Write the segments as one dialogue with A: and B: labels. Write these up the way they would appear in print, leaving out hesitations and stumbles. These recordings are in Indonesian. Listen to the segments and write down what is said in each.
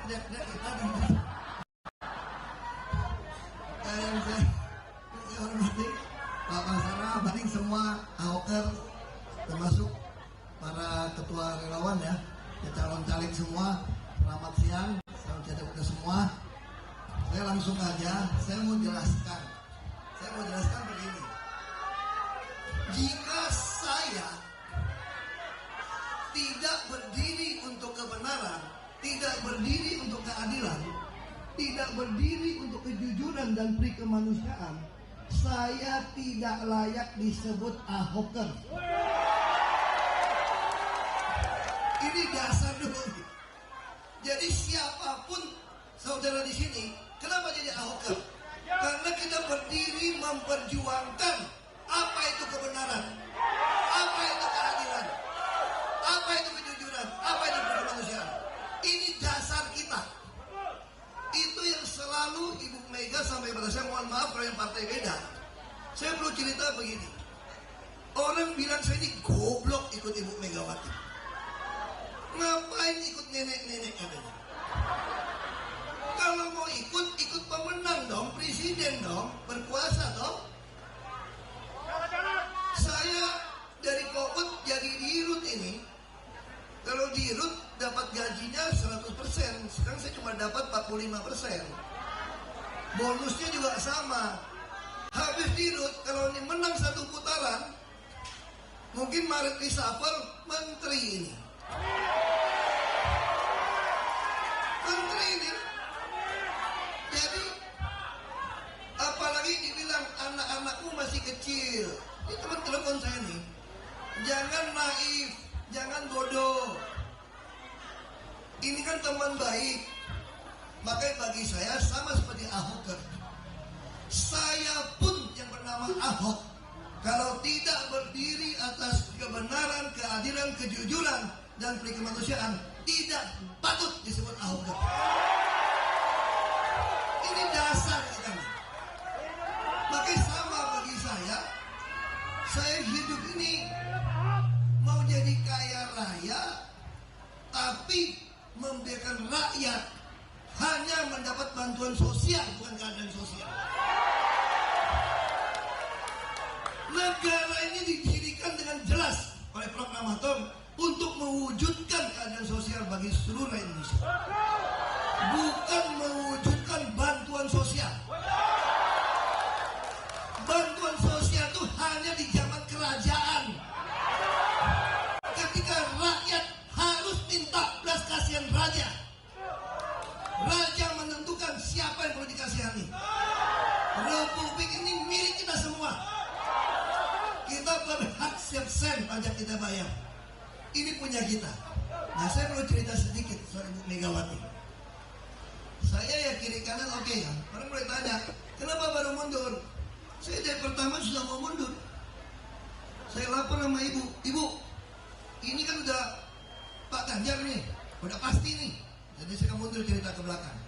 A: teriak-teriak tadi. Yang saya hormati Pak Basara, banding semua Ahoker, termasuk para ketua relawan ya, calon caleg semua. Selamat siang, salam sejahtera semua. Saya langsung aja, saya mau jelaskan begini. Jika saya tidak berdiri untuk kebenaran, tidak berdiri untuk keadilan, tidak berdiri untuk kejujuran dan pri kemanusiaan, saya tidak layak disebut Ahoker. Ini dasar dulu. Jadi siapapun saudara di sini, kenapa jadi Ahoker? Karena kita berdiri memperjuangkan apa itu kebenaran, apa itu keadilan, apa itu kejujuran, apa itu kemanusiaan. Ini dasar kita. Itu yang selalu Ibu Mega sampai pada saya, mohon maaf kalau yang partai beda. Saya perlu cerita begini. Orang bilang saya ini goblok ikut Ibu Megawati. Ngapain ikut nenek-nenek katanya? Kalau mau ikut pemenang dong, presiden dong, berkuasa dong. Saya dari Kout jadi dirut ini. Kalau dirut dapat gajinya 100%, sekarang saya cuma dapat 45%. Bonusnya juga sama. Habis dirut, kalau ini menang satu putaran, mungkin Maret reshuffle menteri ini. Menteri ini. Jadi apalagi dibilang anak-anakmu masih kecil. Ini teman telepon saya nih. Jangan naif, jangan bodoh. Ini kan teman baik. Makanya bagi saya sama seperti Ahoker. Saya pun yang bernama Ahok, kalau tidak berdiri atas kebenaran, keadilan, kejujuran dan pri kemanusiaan, tidak patut disebut Ahoker. Ini dasar kita. Makanya sama bagi saya hidup ini mau jadi kaya raya, tapi membiarkan rakyat hanya mendapat bantuan sosial, bukan keadilan sosial. Negara ini didirikan dengan jelas oleh proklamator untuk mewujudkan keadilan sosial bagi seluruh rakyat Indonesia, bukan mewujudkan bantuan sosial. Bantuan sosial itu hanya di zaman kerajaan, ketika rakyat harus minta belas kasihan raja. Raja menentukan siapa yang perlu dikasihani. Republik ini milik kita semua. Kita berhak setiap sen pajak kita bayar. Ini punya kita. Nah, saya perlu cerita sedikit soal Ibu Megawati. Saya ya kiri kanan oke ya. Orang boleh tanya, kenapa baru mundur? Saya dari pertama sudah mau mundur. Saya lapor sama ibu, ibu, ini kan udah Pak Ganjar nih, udah pasti nih. Jadi saya mundur cerita ke belakang.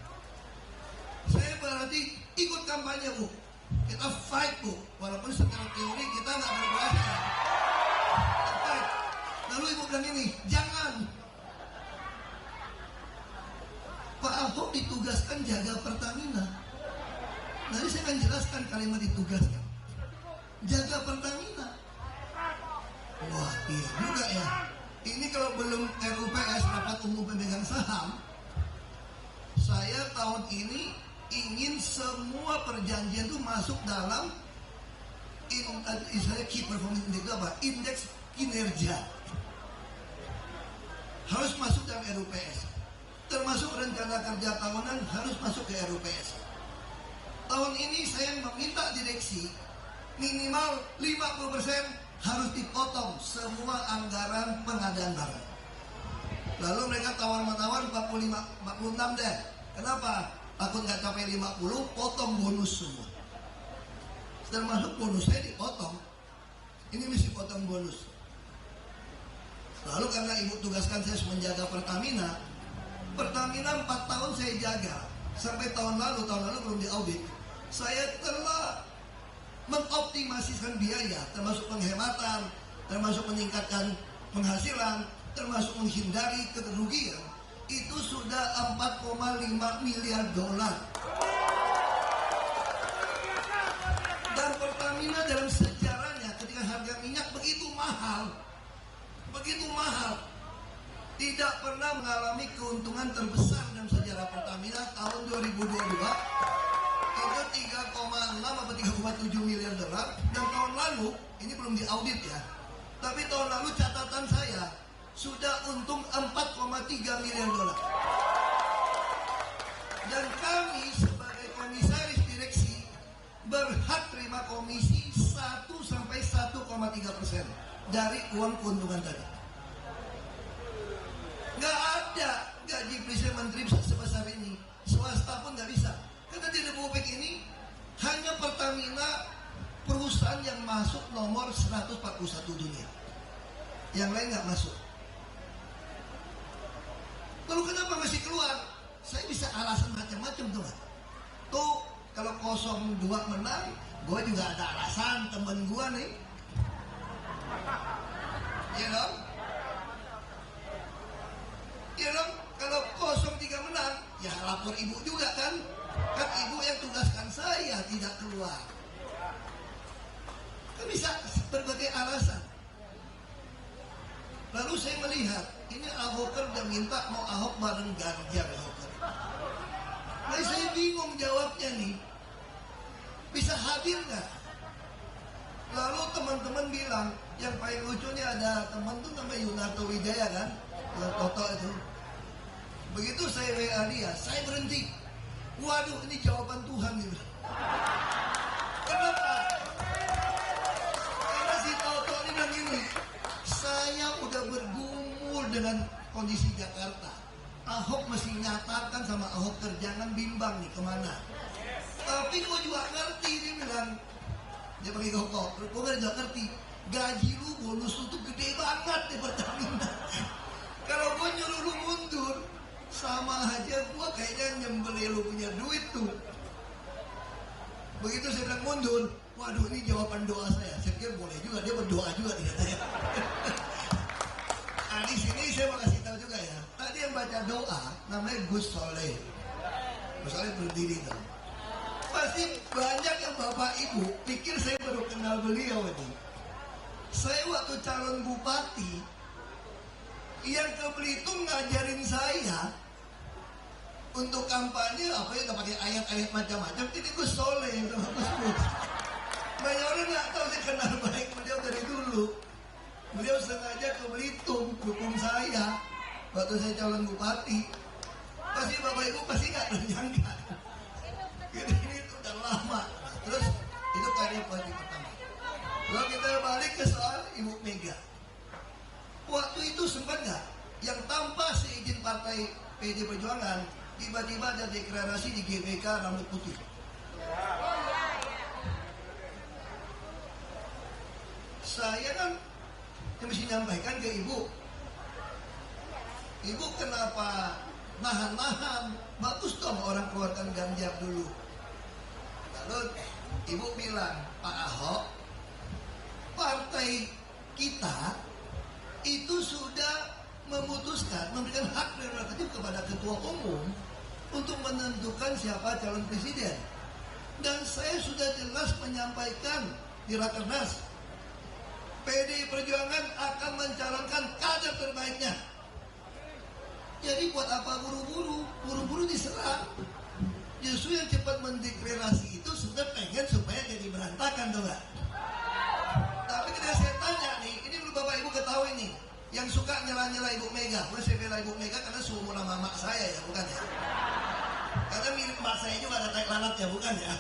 A: Saya berarti ikut kampanye Bu, kita fight Bu, walaupun secara teori kita nggak berkuasa. Kita fight. Lalu ibu bilang ini, jangan. Pak Ahok ditugaskan jaga Pertamina. Nanti saya akan jelaskan kalimat ditugaskan. Jaga Pertamina. Wah, iya juga ya. Ini kalau belum RUPS, rapat umum pemegang saham, saya tahun ini ingin semua perjanjian itu masuk dalam key performance index itu apa? Indeks kinerja. Harus masuk dalam RUPS. Termasuk rencana kerja tahunan harus masuk ke RUPS. Tahun ini saya meminta direksi minimal 50% harus dipotong semua anggaran pengadaan barang. Lalu mereka tawar-menawar 46 deh. Kenapa? Takut nggak capai 50, potong bonus semua. Termasuk bonus saya dipotong. Ini mesti potong bonus. Lalu karena ibu tugaskan saya menjaga Pertamina 4 tahun saya jaga. Sampai tahun lalu belum diaudit. Saya telah mengoptimasikan biaya, termasuk penghematan, termasuk meningkatkan penghasilan, termasuk menghindari kerugian. itu sudah 4,5 miliar dolar. Dan Pertamina dalam sejarahnya ketika harga minyak begitu mahal, tidak pernah mengalami keuntungan terbesar dalam sejarah Pertamina. Tahun 2022 itu 3,6 atau 3,7 miliar dolar. Dan tahun lalu, ini belum diaudit ya, tapi tahun lalu catatan saya sudah untung 4,3 miliar dolar. Dan kami sebagai komisaris direksi berhak terima komisi 1-1,3% dari uang keuntungan tadi. Nggak ada gaji presiden menteri sebesar ini, swasta pun nggak bisa. Karena di Republik ini hanya Pertamina perusahaan yang masuk nomor 141 dunia, yang lain nggak masuk. Lalu kenapa masih keluar? Saya bisa alasan macam-macam tuh. Tuh kalau 02 menang, gue juga ada alasan, temen gue nih, ya dong. Ya dong, kalau 03 menang, ya lapor ibu juga kan. Kan ibu yang tugaskan saya tidak keluar. Kan bisa berbagai alasan. Lalu saya melihat, ini Ahoker udah minta mau Ahok bareng Ganjar. Nah saya bingung jawabnya nih. Bisa hadir nggak? Lalu teman-teman bilang, yang paling lucunya ada teman tuh namanya Yunarto Wijaya kan, Toto itu. Begitu saya WA dia, saya berhenti. Waduh, ini jawaban Tuhan gitu. Kenapa? Karena si Toto ini bilang gini, saya udah bergumul dengan kondisi Jakarta. Ahok mesti nyatakan sama Ahoker, jangan bimbang nih kemana. Tapi gue juga ngerti, dia bilang, dia pakai koko, gue juga ngerti, gaji lu, bonus lu tuh gede banget di Pertamina. Kalau gue nyuruh lu mundur, sama aja gue kayaknya nyembeli lu punya duit tuh. Begitu saya bilang mundur, waduh ini jawaban doa saya. Saya kira boleh juga, dia berdoa juga nih katanya. Nah di sini saya mau kasih tahu juga ya. Tadi yang baca doa namanya Gus Soleh. Gus Soleh berdiri tuh. Pasti banyak yang bapak ibu pikir saya baru kenal beliau ini. Saya waktu calon bupati, yang ke Belitung ngajarin saya untuk kampanye apa ya, nggak pakai ayat-ayat macam-macam. Ini Gus Soleh sama Gus Gus. Banyak orang nggak tahu saya kenal baik beliau dari dulu. Beliau sengaja ke Belitung dukung saya waktu saya calon bupati. Pasti bapak ibu pasti nggak nyangka. Ini udah lama. Terus itu karya politik pertama. Lalu kita balik ke soal Ibu Mega. Waktu itu sempat nggak yang tanpa seizin partai PD Perjuangan tiba-tiba ada deklarasi di GBK rambut putih. Saya kan mesti nyampaikan ke ibu, ibu kenapa nahan-nahan? Bagus dong orang keluarkan Ganjar dulu. Lalu ibu bilang, Pak Ahok, partai kita itu sudah memutuskan memberikan hak prerogatif kepada ketua umum untuk menentukan siapa calon presiden. Dan saya sudah jelas menyampaikan di Rakernas, PD Perjuangan akan mencalonkan kader terbaiknya. Jadi buat apa buru-buru diserang. Justru yang cepat mendeklarasi itu sudah pengen supaya jadi berantakan tuh gak? Tapi ketika saya tanya nih, ini dulu bapak ibu ketahui nih, yang suka nyela-nyela Ibu Mega. Saya bela Ibu Mega karena seumur sama mak saya ya, bukan ya? Karena mirip mak saya juga ada tai lalat ya, bukan ya?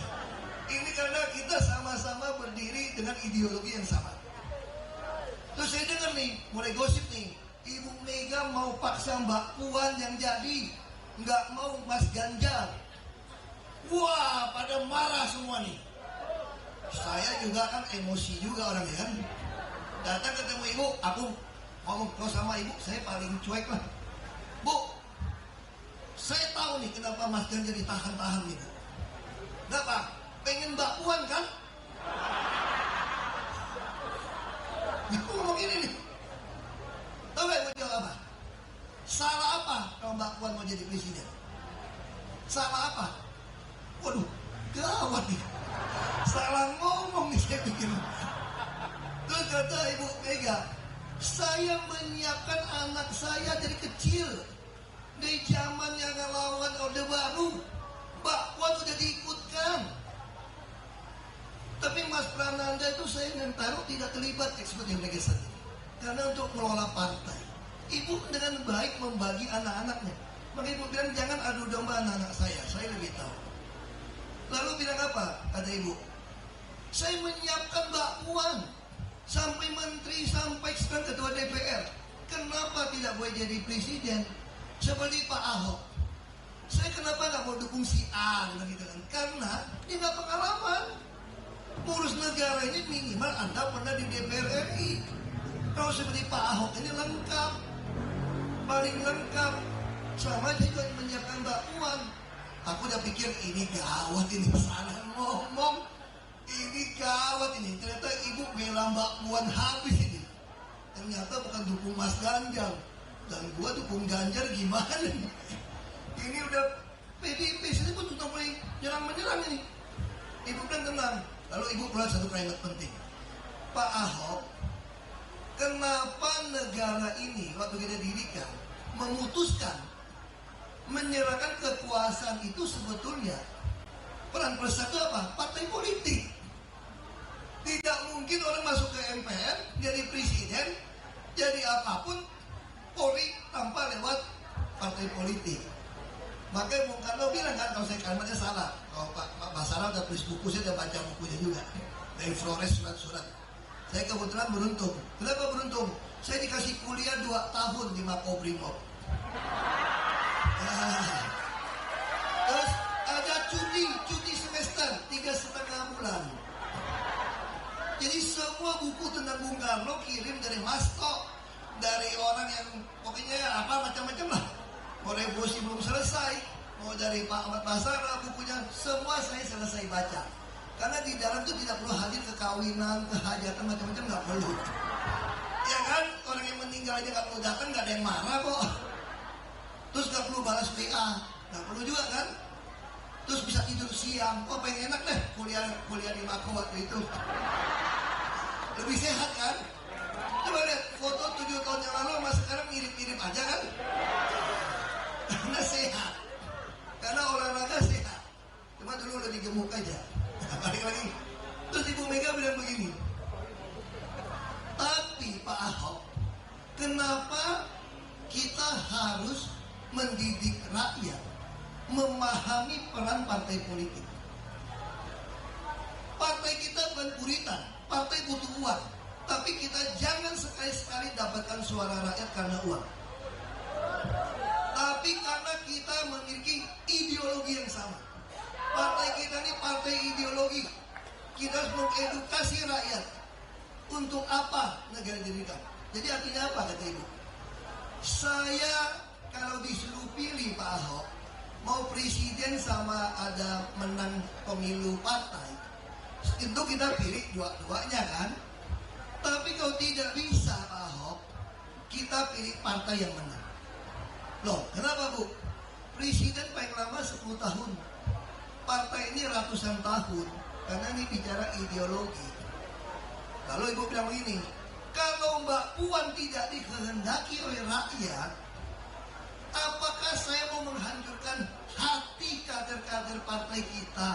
A: Ini karena kita sama-sama berdiri dengan ideologi yang sama. Terus saya dengar nih, mulai gosip nih, Ibu Mega mau paksa Mbak Puan yang jadi, nggak mau Mas Ganjar. Wah, pada marah semua nih. Saya juga kan emosi juga orangnya kan. Datang ketemu ibu, aku ngomong sama ibu, saya paling cuek lah. Bu, saya tahu nih kenapa Mas Ganjar ditahan-tahan gitu. Kenapa? Pengen Mbak Puan kan? Aku ngomong ini nih. Tahu gak ibu jawab apa? Salah apa? kalau Mbak Puan mau jadi presiden? Salah apa? Waduh, gawat nih. Salah ngomong nih saya pikir. Terus kata Ibu Mega, saya menyiapkan anak saya dari kecil. Di zaman yang ngelawan Orde Baru, Mbak Puan udah diikutkan. Tapi Mas Prananda itu saya ingin taruh tidak terlibat seperti yang mereka sendiri. Karena untuk mengelola partai, Ibu dengan baik membagi anak-anaknya. Maka Ibu bilang jangan adu domba anak-anak saya lebih tahu. Lalu bilang apa? Kata Ibu, saya menyiapkan Mbak Puan sampai menteri, sampai sekarang ketua DPR. Kenapa tidak boleh jadi presiden seperti Pak Ahok? Saya kenapa nggak mau dukung si A gitu kan? Karena dia nggak pengalaman. Ngurus negara ini minimal Anda pernah di DPR RI. Kalau seperti Pak Ahok ini lengkap, paling lengkap. Sama juga menyiapkan Mbak Puan. Aku udah pikir ini gawat ini, salah ngomong. Ini gawat ini. Ternyata Ibu bela Mbak Puan habis ini. Ternyata bukan dukung Mas Ganjar. Dan gua dukung Ganjar gimana nih? Ini udah PDIP sini pun sudah mulai menyerang ini. Ibu bilang tenang. Lalu Ibu bilang satu kalimat penting. Pak Ahok, kenapa negara ini waktu kita dirikan memutuskan menyerahkan kekuasaan itu sebetulnya peran plus 1 apa? Partai politik. Tidak mungkin orang masuk ke MPR jadi presiden, jadi apapun Polri tanpa lewat partai politik. Makanya Bung Karno bilang kan, kalau saya kalimatnya salah. Kalau Pak Basara udah tulis buku, saya udah baca bukunya juga dari Flores surat-surat. Saya kebetulan beruntung. Kenapa beruntung? Saya dikasih kuliah 2 tahun di Makobrimob. Terus ada cuti semester 3,5 bulan. Jadi semua buku tentang Bung Karno kirim dari Masto, dari orang yang pokoknya apa macam-macam lah. Mau revolusi belum selesai, mau dari Pak Ahmad Basara bukunya, semua saya selesai baca. Karena di dalam itu tidak perlu hadir kekawinan, kehajatan macam-macam, nggak perlu. Ya kan, orang yang meninggal aja nggak perlu datang, nggak ada yang marah kok. Terus nggak perlu balas WA, nggak perlu juga kan. Terus bisa tidur siang, oh pengen enak deh kuliah di Mako waktu itu. Lebih sehat kan? Coba lihat foto 7 tahun yang lalu sama sekarang mirip-mirip aja kan? Karena sehat, karena olahraga sehat. Cuma dulu lebih gemuk aja. Balik lagi. Terus Ibu Mega bilang begini. Tapi Pak Ahok, kenapa kita harus mendidik rakyat memahami peran partai politik? Partai kita bukan puritan, partai butuh uang. Tapi kita jangan sekali-sekali dapatkan suara rakyat karena uang. Tapi karena kita memiliki ideologi yang sama. Partai kita ini partai ideologi. Kita harus mengedukasi rakyat. Untuk apa negara didirikan? Jadi artinya apa kata Ibu? Saya kalau disuruh pilih Pak Ahok, mau presiden sama ada menang pemilu partai, itu kita pilih dua-duanya kan? Tapi kalau tidak bisa Pak Ahok, kita pilih partai yang menang. Loh, kenapa Bu? Presiden paling lama 10 tahun. Partai ini ratusan tahun. Karena ini bicara ideologi. Lalu Ibu bilang begini, kalau Mbak Puan tidak dikehendaki oleh rakyat, apakah saya mau menghancurkan hati kader-kader partai kita?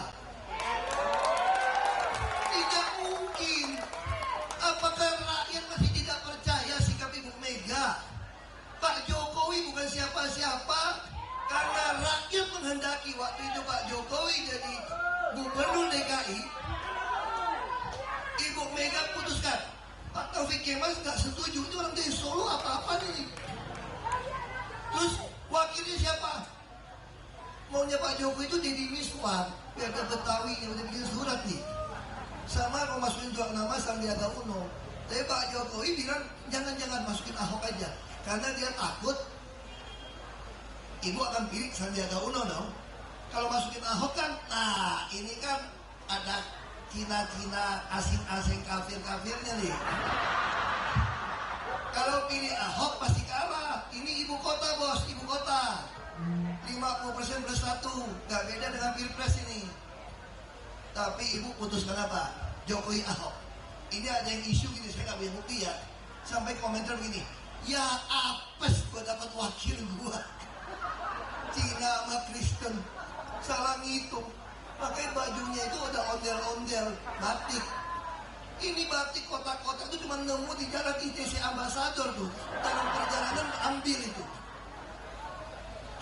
A: Tidak mungkin. Apakah rakyat masih tidak percaya sikap Ibu Mega? Pak Jokowi bukan siapa-siapa, karena rakyat menghendaki. Waktu itu Pak Jokowi jadi gubernur DKI, Ibu Mega putuskan Pak Taufik Kemal nggak setuju, itu orang dari Solo apa-apa nih. Terus wakilnya siapa? Maunya Pak Jokowi itu Deddy Miswar, biar ke Betawi yang udah bikin surat nih. Sama mau masukin 2 nama Sandiaga Uno. Tapi Pak Jokowi bilang jangan masukin Ahok aja, karena dia takut Ibu akan pilih Sandiaga Uno dong. Kalau masukin Ahok kan, nah ini kan ada Cina-Cina, asing-asing, kafir-kafirnya nih. Kalau pilih Ahok pasti kalah. Ini ibu kota bos, ibu kota. 50% plus 1, gak beda dengan Pilpres ini. Tapi ibu putuskan apa? Jokowi Ahok. Ini ada yang isu gini, saya gak punya bukti ya. Sampai komentar begini, ya apes gua dapat wakil gua. Cina sama Kristen, salah ngitung. Pakai bajunya itu udah ondel-ondel, batik. Ini batik kotak-kotak itu cuma nemu di jalan ITC Ambassador tuh. Dalam perjalanan ambil itu.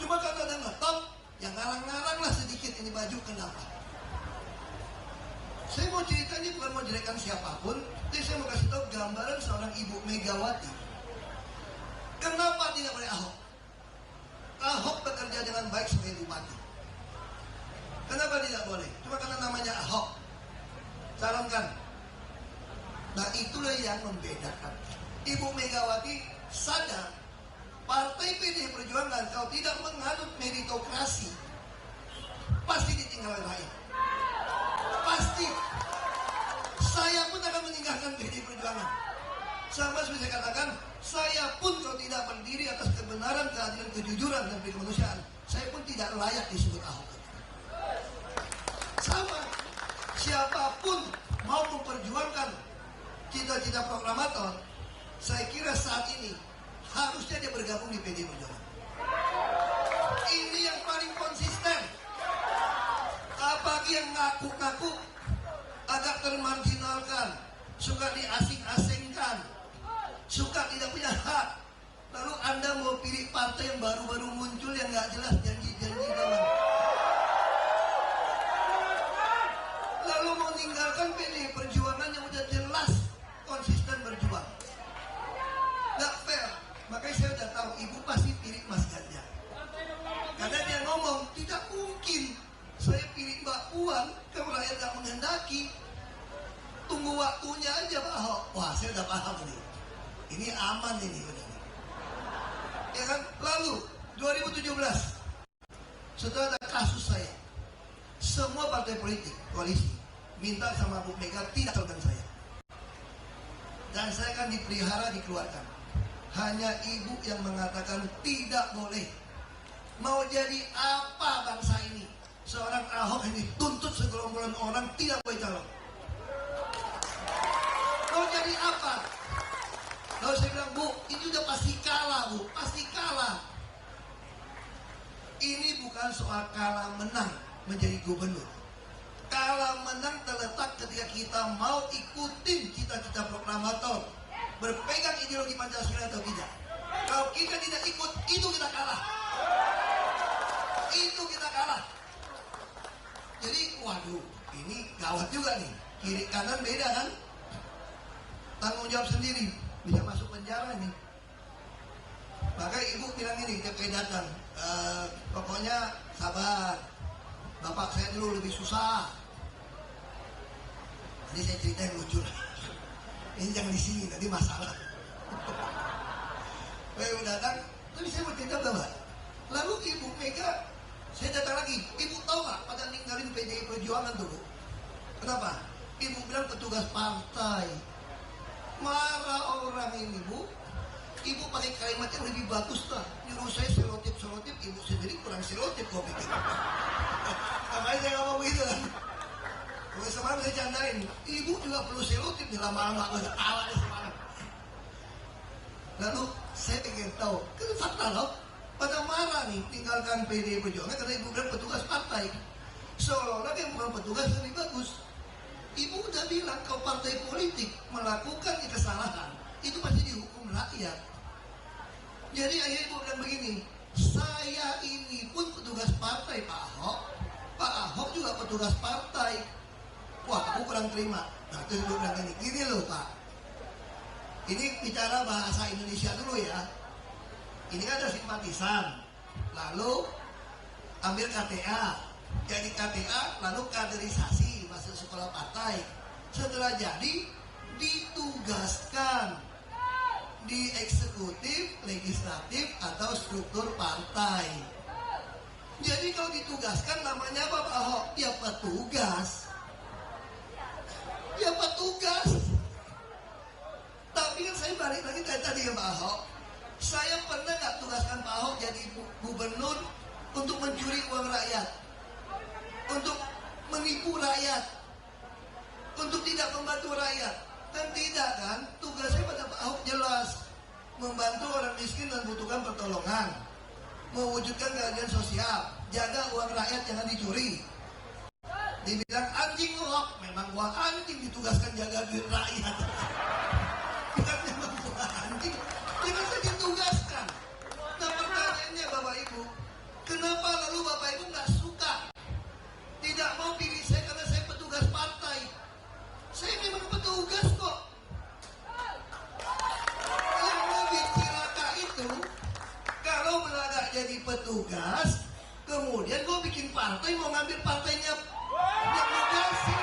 A: Cuma kalau ada ngetop, yang ngarang-ngarang lah sedikit ini baju kenapa. Saya mau ceritanya bukan mau jelekkan siapapun, tapi saya mau kasih tahu gambaran seorang ibu Megawati. Kenapa tidak boleh Ahok? Ahok bekerja dengan baik sebagai bupati. Kenapa tidak boleh? Cuma karena namanya Ahok. Calonkan. Nah itulah yang membedakan. Ibu Megawati sadar Partai PDI Perjuangan kalau tidak menganut meritokrasi pasti ditinggal rakyat. Pasti. Saya pun akan meninggalkan PDI Perjuangan. Sama seperti saya katakan, saya pun kalau tidak berdiri atas kebenaran, keadilan, kejujuran dan kemanusiaan, saya pun tidak layak disebut Ahok. Sama. Siapapun mau memperjuangkan cita-cita proklamator, saya kira saat ini harusnya dia bergabung di PDI Perjuangan. Ini yang paling konsisten. Apalagi yang ngaku-ngaku agak termarginalkan, suka diasing-asingkan, suka tidak punya hak. Lalu Anda mau pilih partai yang baru-baru muncul yang nggak jelas janji-janji doang. Lalu mau meninggalkan PDI Perjuangan yang udah jelas konsisten berjuang. Nggak fair. Makanya saya udah tahu ibu pasti pilih Mas Ganjar. Karena dia ngomong tidak mungkin saya pilih Mbak Puan kalau rakyat nggak menghendaki. Tunggu waktunya aja Pak Ahok. Wah saya udah paham ini. Ini aman ini benar. Ya kan? Lalu 2017 setelah ada kasus saya, semua partai politik koalisi minta sama Bu Mega tidak calonkan saya. Dan saya kan dipelihara dikeluarkan. Hanya ibu yang mengatakan tidak boleh. Mau jadi apa bangsa ini? Seorang Ahok ini tuntut segerombolan orang tidak boleh calon. Mau jadi apa? Lalu saya bilang, Bu, ini udah pasti kalah, Bu. Pasti kalah. Ini bukan soal kalah menang menjadi gubernur. Kalah menang terletak ketika kita mau ikutin cita-cita proklamator, berpegang ideologi Pancasila atau tidak. Kalau kita tidak ikut, itu kita kalah. Itu kita kalah. Jadi, waduh, ini gawat juga nih. Kiri kanan beda kan? Tanggung jawab sendiri. Bisa masuk penjara nih. Maka ibu bilang ini, TP datang. Pokoknya sabar. Bapak saya dulu lebih susah. Ini saya cerita yang lucu. Ini jangan di sini, tadi masalah. Ibu datang, tapi saya mau cerita apa? Lalu Ibu Mega, saya datang lagi. Ibu tahu nggak pada ninggalin PDI Perjuangan dulu? Kenapa? Ibu bilang petugas partai. Marah orang ini Bu. Ibu pakai kalimat yang lebih bagus lah. Nyuruh saya selotip, ibu sendiri kurang selotip kok pikir. Makanya saya ngomong begitu kan. Semalam saya candain, ibu juga perlu selotip nih lama-lama gak ketawa deh semalam. Lalu saya ingin tahu, kan fakta loh. Pada marah nih tinggalkan PDI Perjuangan karena ibu bilang petugas partai. Seolah-olah yang bukan petugas lebih bagus. Ibu udah bilang kalau partai politik melakukan kesalahan itu pasti dihukum rakyat. Jadi akhirnya ibu bilang begini, saya ini pun petugas partai Pak Ahok. Pak Ahok juga petugas partai. Wah aku kurang terima. Nah terus ibu bilang gini loh Pak. Ini bicara bahasa Indonesia dulu ya. Ini kan ada simpatisan. Lalu ambil KTA. Jadi KTA lalu kaderisasi masuk sekolah partai. Setelah jadi ditugaskan di eksekutif, legislatif atau struktur partai. Jadi kalau ditugaskan namanya apa Pak Ahok? Ya petugas. Ya petugas. Tapi kan saya balik lagi tadi ya Pak Ahok. Saya pernah nggak tugaskan Pak Ahok jadi gubernur untuk mencuri uang rakyat, untuk menipu rakyat, untuk tidak membantu rakyat? Kan tidak kan? Tugasnya pada Pak Ahok jelas, membantu orang miskin dan membutuhkan pertolongan, mewujudkan keadilan sosial, jaga uang rakyat jangan dicuri. Dibilang anjing Ahok, memang uang anjing, ditugaskan jaga duit rakyat. Bukan memang uang anjing, jangan saja ditugaskan. Nah pertanyaannya Bapak Ibu, kenapa lalu Bapak Ibu nggak suka, tidak mau pilih saya karena saya petugas partai? Saya memang petugas kok. Yang lebih cilaka itu, kalau melagak jadi petugas, kemudian gue bikin partai, mau ngambil partainya yang nugasin.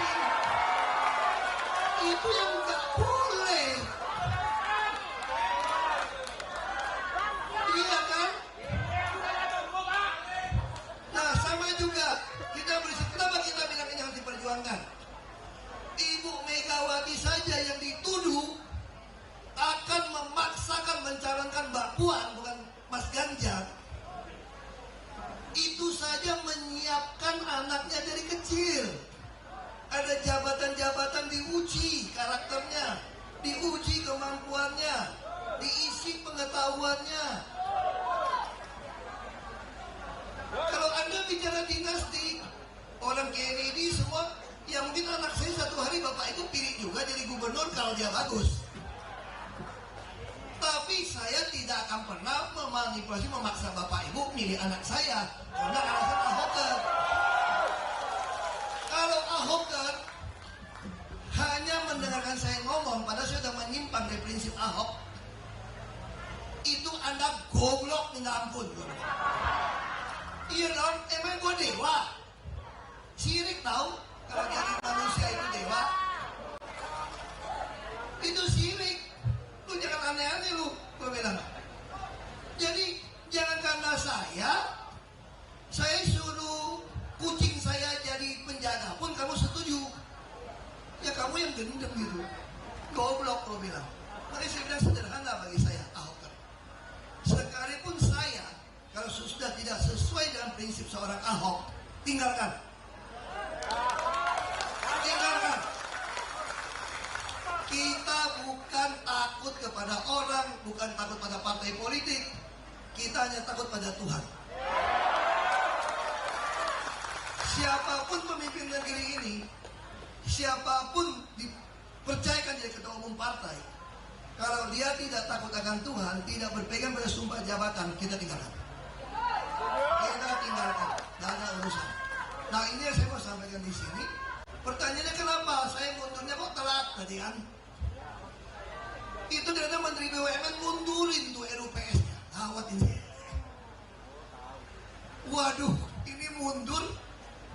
A: Itu yang nggak boleh. Iya kan? Nah sama juga, kita berisik. Kenapa kita bilang ini harus diperjuangkan? Ibu Megawati saja yang dituduh akan memaksakan mencalonkan Mbak Puan, bukan Mas Ganjar. Itu saja menyiapkan anaknya dari kecil. Ada jabatan-jabatan diuji karakternya, diuji kemampuannya, diisi pengetahuannya. Kalau Anda bicara dinasti, orang Kennedy semua, ya mungkin anak saya satu hari Bapak Ibu pilih juga jadi gubernur kalau dia bagus. Tapi saya tidak akan pernah memanipulasi, memaksa Bapak Ibu milih anak saya karena alasan Ahoker. Kalau Ahoker hanya mendengarkan saya ngomong, padahal saya sudah menyimpang dari prinsip Ahok, itu Anda goblok minta ampun. Iya dong, emang gue dewa? Sirik tahu kalau jadi manusia itu dewa? Itu sirik. Lu jangan aneh-aneh lu, gue bilang. Jadi jangan karena saya suruh kucing saya jadi penjaga pun kamu setuju. Ya kamu yang gendem gitu. Goblok gue bilang. Makanya saya bilang sederhana bagi saya, Ahok. Sekalipun saya, kalau sudah tidak sesuai dengan prinsip seorang Ahok, tinggalkan. Tinggalkan. Kita bukan takut kepada orang, bukan takut pada partai politik. Kita hanya takut pada Tuhan. Siapapun pemimpin negeri ini, siapapun dipercayakan jadi ketua umum partai, kalau dia tidak takut akan Tuhan, tidak berpegang pada sumpah jabatan, kita tinggalkan. Kita tinggalkan, tidak ada urusan. Nah ini yang saya mau sampaikan di sini. Pertanyaannya kenapa saya mundurnya kok telat tadi kan? Itu ternyata Menteri BUMN mundurin tuh RUPS-nya. Gawat ini. Waduh, ini mundur.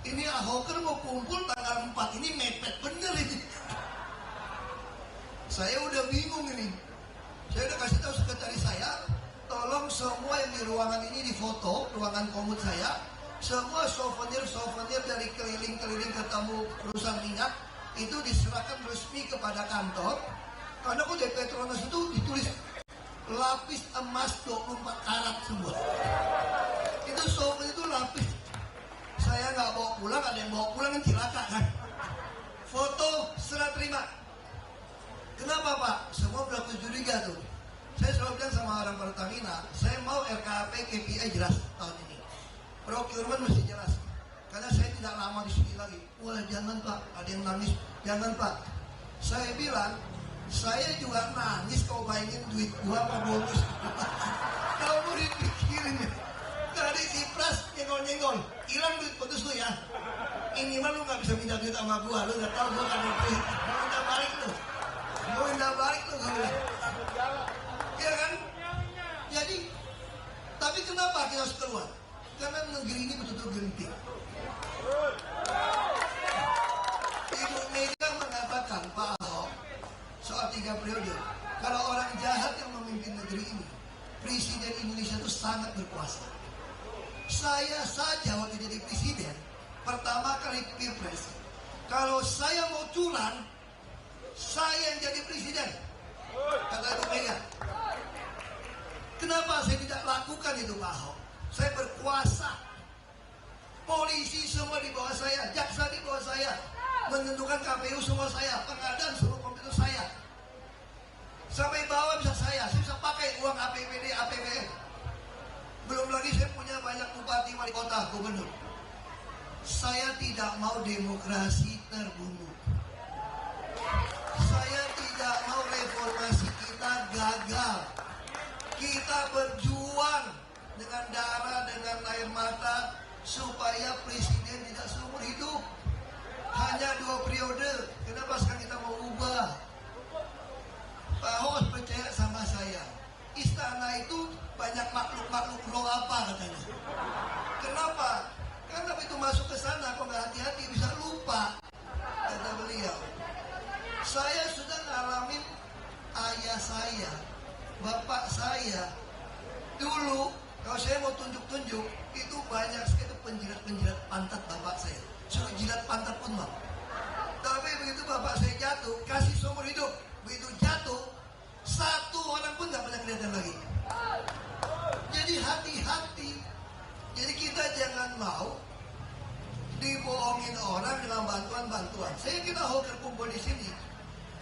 A: Ini Ahoker mau kumpul tanggal 4. Ini mepet bener ini. Saya udah bingung ini. Saya udah kasih tahu sekretaris saya, tolong semua yang di ruangan ini difoto, ruangan komut saya. Semua souvenir dari keliling-keliling ketemu perusahaan minyak itu diserahkan resmi kepada kantor. Karena kok dari Petronas itu ditulis lapis emas 24 karat semua. Itu souvenir itu lapis. Saya nggak bawa pulang, ada yang bawa pulang kan cilaka kan. Foto serah terima. Kenapa Pak? Semua berlaku curiga tuh. Saya selalu bilang sama orang Pertamina, saya mau RKP KPI jelas tahun ini. Procurement mesti jelas. Karena saya tidak lama di sini lagi. Wah jangan Pak, ada yang nangis. Jangan Pak. Saya bilang, saya juga nangis kalau bayangin duit gua sama bonus. Kalau mau dipikirin ya. Dari Cipras nyenggol-nyenggol, hilang duit bonus lu ya. Ini mah lu gak bisa minta duit sama gua. Lu udah tahu gua kan duit. Mau minta balik lu. Mau minta balik lu gua bilang. Iya kan? Jadi, tapi kenapa kita harus keluar? Karena negeri ini betul-betul genting. Ibu Mega mengatakan, Pak Ahok, soal 3 periode, kalau orang jahat yang memimpin negeri ini, Presiden Indonesia itu sangat berkuasa. Saya saja waktu jadi presiden, pertama kali pilpres, kalau saya mau curang, saya yang jadi presiden, kata Ibu Mega. Kenapa itu Pak Ahok. Saya berkuasa. Polisi semua di bawah saya, jaksa di bawah saya, menentukan KPU semua saya, pengadaan seluruh komputer saya. Sampai bawah bisa saya bisa pakai uang APBD, APBN. Belum lagi saya punya banyak bupati, wali kota, gubernur. Saya tidak mau demokrasi terbunuh. Saya tidak mau reformasi kita gagal. Kita berjuang dengan darah, dengan air mata, supaya presiden tidak seumur hidup. Hanya 2 periode. Kenapa sekarang kita mau ubah? Pak Ahok percaya sama saya. Istana itu banyak makhluk-makhluk roh apa katanya. Kenapa? Karena begitu masuk ke sana, kok nggak hati-hati bisa lupa, kata beliau. Saya sudah ngalamin ayah saya, bapak saya. Dulu kalau saya mau tunjuk-tunjuk, itu banyak sekali penjilat-penjilat pantat bapak saya. Suruh jilat pantat pun mau. Tapi begitu bapak saya jatuh, kasih seumur hidup. Begitu jatuh, 1 orang pun nggak pernah kelihatan lagi. Jadi hati-hati. Jadi kita jangan mau dibohongin orang dengan bantuan-bantuan. Saya kira Ahok terkumpul di sini.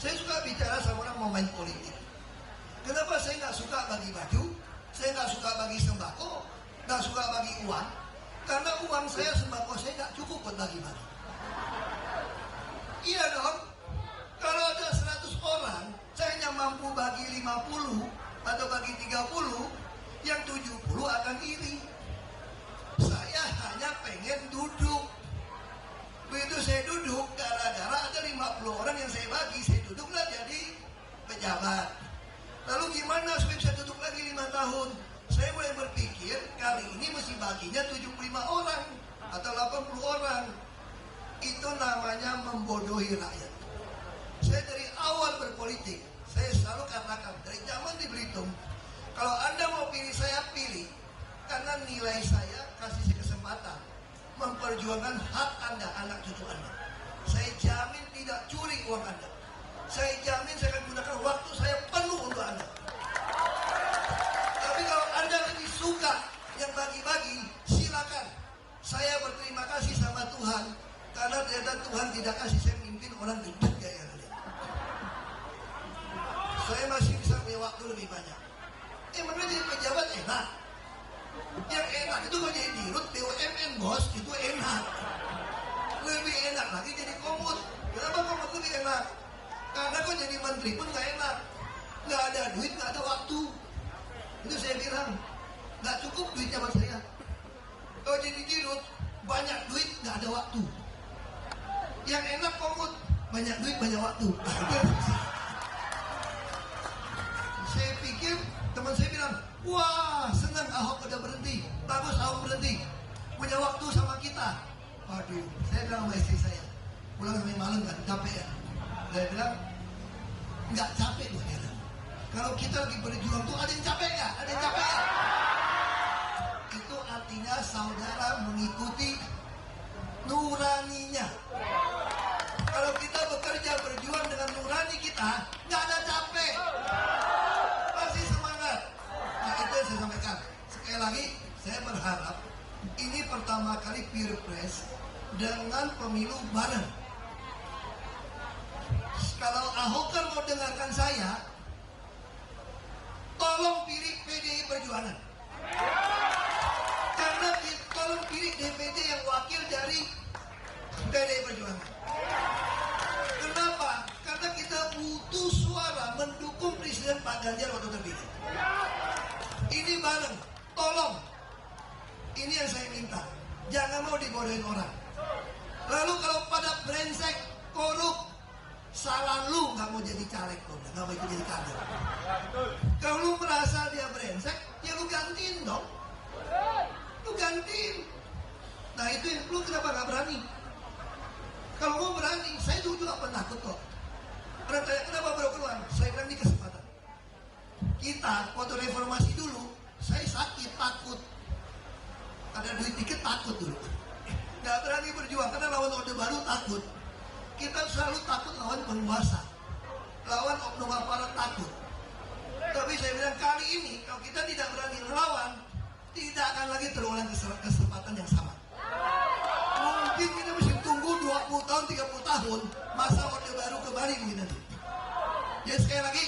A: Saya suka bicara sama orang mau main politik. Kenapa saya nggak suka bagi baju? Saya nggak suka bagi sembako, nggak suka bagi uang. Karena uang saya, sembako saya nggak cukup buat bagi-bagi. Iya dong. Kalau ada 100 orang, saya hanya mampu bagi 50 atau bagi 30, yang 70 akan iri. Saya hanya pengen duduk. Begitu saya duduk, gara-gara ada 50 orang yang saya bagi, saya duduklah jadi pejabat. Lalu gimana supaya bisa duduk lagi 5 tahun? Saya mulai berpikir, kali ini mesti baginya 75 orang atau 80 orang. Itu namanya membodohi rakyat. Saya dari awal berpolitik, saya selalu katakan, dari zaman di Belitung, kalau Anda mau pilih, saya pilih. Karena nilai saya kasih kesempatan memperjuangkan hak Anda, anak cucu Anda. Saya jamin tidak curi uang Anda. Saya jamin saya akan gunakan waktu saya penuh untuk Anda. Tapi kalau Anda lebih suka yang bagi-bagi, silakan. Saya berterima kasih sama Tuhan karena ternyata Tuhan tidak kasih saya mimpin orang gendut kayak kalian. Saya masih bisa punya waktu lebih banyak. Mana jadi pejabat enak. Yang enak itu kalau jadi dirut BUMN bos, itu enak. Lebih enak lagi jadi komut. Kenapa komut lebih enak? Karena kok jadi menteri pun gak enak. Gak ada duit, gak ada waktu. Itu saya bilang, gak cukup duitnya buat saya. Kalau jadi dirut, banyak duit, gak ada waktu. Yang enak komut, banyak duit, banyak waktu. Saya pikir, teman saya bilang, wah senang Ahok udah berhenti. Bagus Ahok berhenti. Punya waktu sama kita. Waduh, saya bilang sama istri saya, pulang sampai malam kan, capek ya. Saya bilang, nggak capek loh dia. Kalau kita lagi berjuang tuh ada yang capek nggak? Ada yang capek nggak? Itu artinya saudara mengikuti nuraninya. Kalau kita bekerja berjuang dengan nurani kita, nggak ada capek. Pasti semangat. Nah itu yang saya sampaikan. Sekali lagi, saya berharap ini pertama kali Pilpres dengan pemilu bareng. Kalau Ahok kan mau dengarkan saya, tolong pilih PDI Perjuangan. Karena tolong pilih DPD yang wakil dari PDI Perjuangan. Kenapa? Karena kita butuh suara mendukung Presiden Pak Ganjar waktu terpilih. Ini bareng, tolong. Ini yang saya minta. Jangan mau dibodohin orang. Lalu kalau pada brengsek, korup, salah lu nggak mau jadi caleg kok, nggak mau ikut jadi kader. Kalau lu merasa dia brengsek, ya lu gantiin dong. Lu gantiin. Nah itu yang lu kenapa nggak berani? Kalau mau berani, saya dulu juga penakut kok. Orang tanya kenapa baru keluar? Saya bilang ini kesempatan. Kita waktu reformasi dulu, saya sakit, takut. Ada duit dikit takut dulu. Nggak berani berjuang karena lawan Orde Baru takut. Kita selalu takut lawan penguasa, lawan oknum aparat takut. Tapi saya bilang kali ini kalau kita tidak berani melawan, terulang kesempatan yang sama. Mungkin kita mesti tunggu 20 tahun, 30 tahun, masa Orde Baru kembali mungkin nanti. Jadi sekali lagi,